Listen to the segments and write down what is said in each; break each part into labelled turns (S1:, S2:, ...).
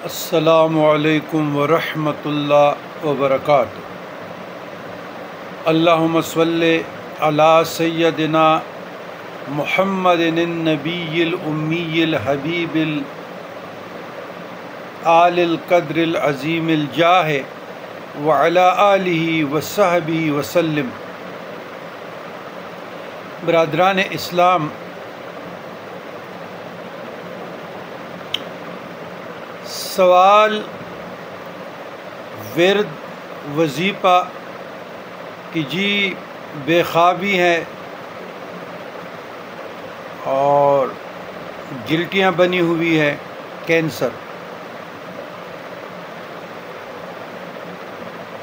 S1: السلام علیکم ورحمۃ اللہ وبرکاتہ۔ اللہم صلی علی سیدنا محمد النبی الامی الحبیب آل القدر العظیم الجاہ وعلی آلہ وصحبہ وسلم۔ برادران اسلام، سوال ورد وظیفہ کہ جی بے خوابی ہے اور گلٹیاں بنی ہوئی ہے، کینسر،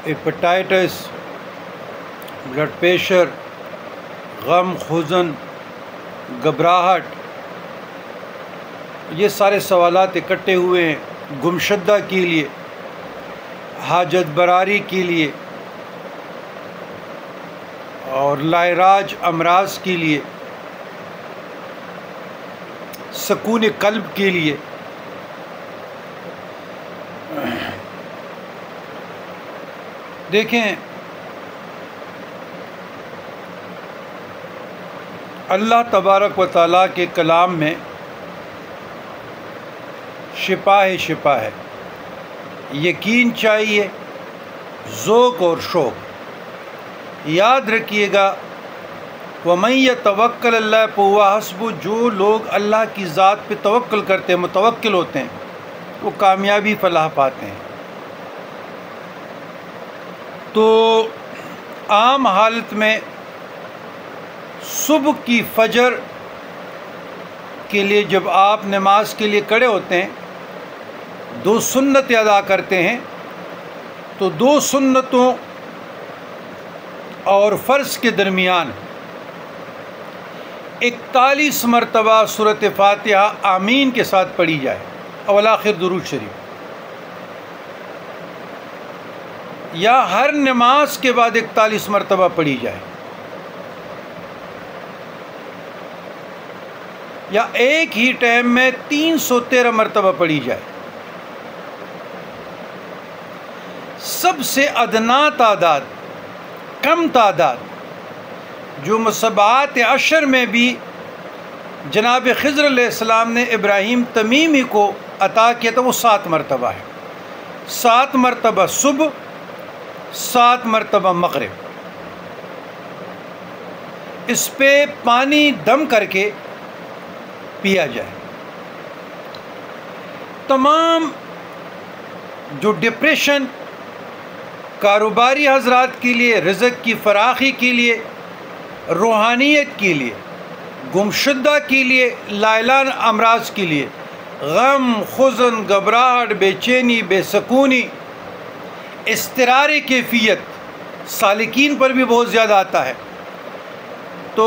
S1: ہیپاٹائٹس، بلڈ پریشر، غم، حزن، گھبراہٹ، یہ سارے سوالات اکٹھے ہوئے ہیں گمشدہ کے لیے، حاجت براری کے لیے اور لاعلاج امراض کے لیے، سکون قلب کے لیے۔ دیکھیں، اللہ تبارک و تعالیٰ کے کلام میں شفا ہے، یقین چاہیے، ذوق اور شوق۔ یاد رکھیے گا، وَمَن يَتَوَكَّلْ اللَّهَ فَهُوَ حَسْبُهُ، جو لوگ اللہ کی ذات پہ توکل کرتے ہیں، متوکل ہوتے ہیں، وہ کامیابی فلاح پاتے ہیں۔ تو عام حالت میں صبح کی فجر کے لیے جب آپ نماز کے لیے کھڑے ہوتے ہیں، دو سنتیں ادا کرتے ہیں، تو دو سنتوں اور فرض کے درمیان 41 مرتبہ سورۃ فاتحہ آمین کے ساتھ پڑھی جائے، اول آخر درود شریف، یا ہر نماز کے بعد 41 مرتبہ پڑھی جائے، یا ایک ہی ٹائم میں 313 مرتبہ پڑھی جائے۔ سب سے ادنا تعداد، کم تعداد، جو مصباحات عشر میں بھی جناب خضر علیہ السلام نے ابراہیم تمیمی کو عطا کیا تھا، وہ 7 مرتبہ ہے۔ 7 مرتبہ صبح، 7 مرتبہ مغرب۔ اس پہ پانی دم کر کے پیا جائے۔ تمام جو ڈپریشن، کاروباری حضرات کے لیے، رزق کی فراخی کے لیے، روحانیت کے لیے، گمشدہ کے لیے، لاعلاج امراض کے لیے، غم، حزن، گھبراہٹ، بے چینی، بے سکونی، اضطرار کیفیت سالکین پر بھی بہت زیادہ آتا ہے۔ تو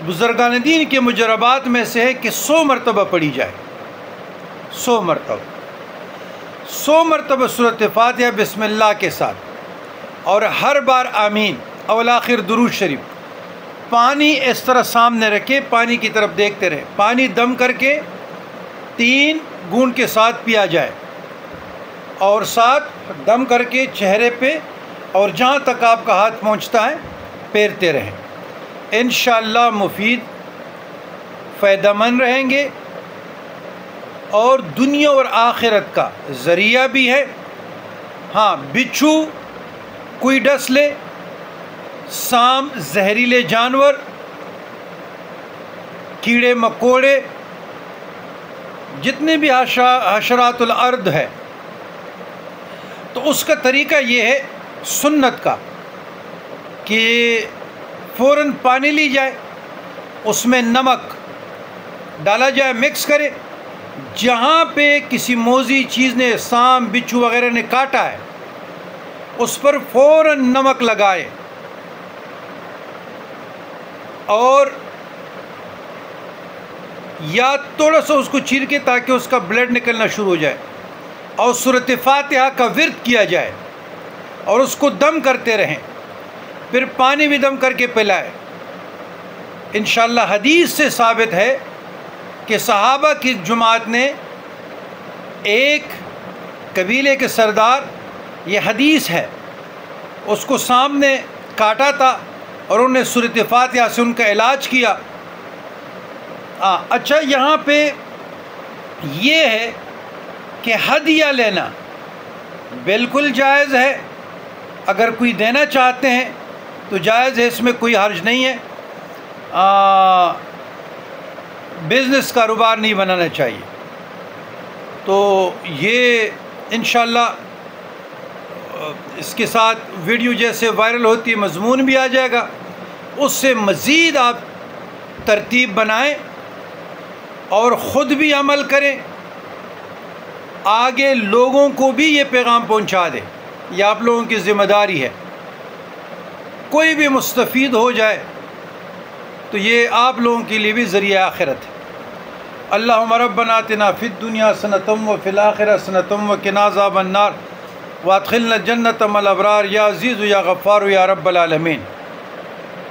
S1: بزرگان دین کے مجربات میں سے ہے کہ 100 مرتبہ پڑھی جائے، 100 مرتبہ، 100 مرتبہ سورۃ فاتحہ بسم اللہ کے ساتھ، اور ہر بار آمین، اول آخر درود شریف۔ پانی اس طرح سامنے رکھے، پانی کی طرف دیکھتے رہے، پانی دم کر کے 3 گھونٹ کے ساتھ پیا جائے، اور ساتھ دم کر کے چہرے پہ اور جہاں تک آپ کا ہاتھ پہنچتا ہے پھیرتے رہیں۔ انشاءاللہ مفید، فائدہ مند رہیں گے، اور دنیا اور آخرت کا ذریعہ بھی ہے۔ ہاں، بچھو کوئی ڈس لے، سام، زہریلے جانور، کیڑے مکوڑے، جتنے بھی حشرات الارض ہے، تو اس کا طریقہ یہ ہے سنت کا کہ فوراً پانی لی جائے، اس میں نمک ڈالا جائے، مکس کرے، جہاں پہ کسی موذی چیز نے، سام، بچھو وغیرہ نے کاٹا ہے، اس پر فوراً نمک لگائے، اور یا تھوڑا سا اس کو چیر کے تاکہ اس کا بلڈ نکلنا شروع ہو جائے، اور سورۃ فاتحہ کا ورد کیا جائے، اور اس کو دم کرتے رہیں، پھر پانی بھی دم کر کے پلائے۔ انشاءاللہ حدیث سے ثابت ہے کہ صحابہ کی جماعت نے ایک قبیلے کے سردار، یہ حدیث ہے، اس کو سامنے کاٹا تھا اور انہوں نے سورۃ فاتحہ سے ان کا علاج کیا۔ اچھا، یہاں پہ یہ ہے کہ ہدیہ لینا بالکل جائز ہے، اگر کوئی دینا چاہتے ہیں تو جائز ہے، اس میں کوئی حرج نہیں ہے۔ بزنس کاروبار نہیں بنانا چاہیے۔ تو یہ انشاءاللہ اس کے ساتھ ویڈیو جیسے وائرل ہوتی ہے مضمون بھی آ جائے گا، اس سے مزید آپ ترتیب بنائیں اور خود بھی عمل کریں، آگے لوگوں کو بھی یہ پیغام پہنچا دیں۔ یہ آپ لوگوں کی ذمہ داری ہے، کوئی بھی مستفید ہو جائے تو یہ آپ لوگوں کے لیے بھی ذریعہ آخرت ہے۔ اللہم ربنا آتنا فی الدنیا حسنۃ وفی الآخرۃ حسنۃ وقنا عذاب النار وادخلنا الجنۃ مع الابرار یا عزیز یا غفار یا رب العالمین۔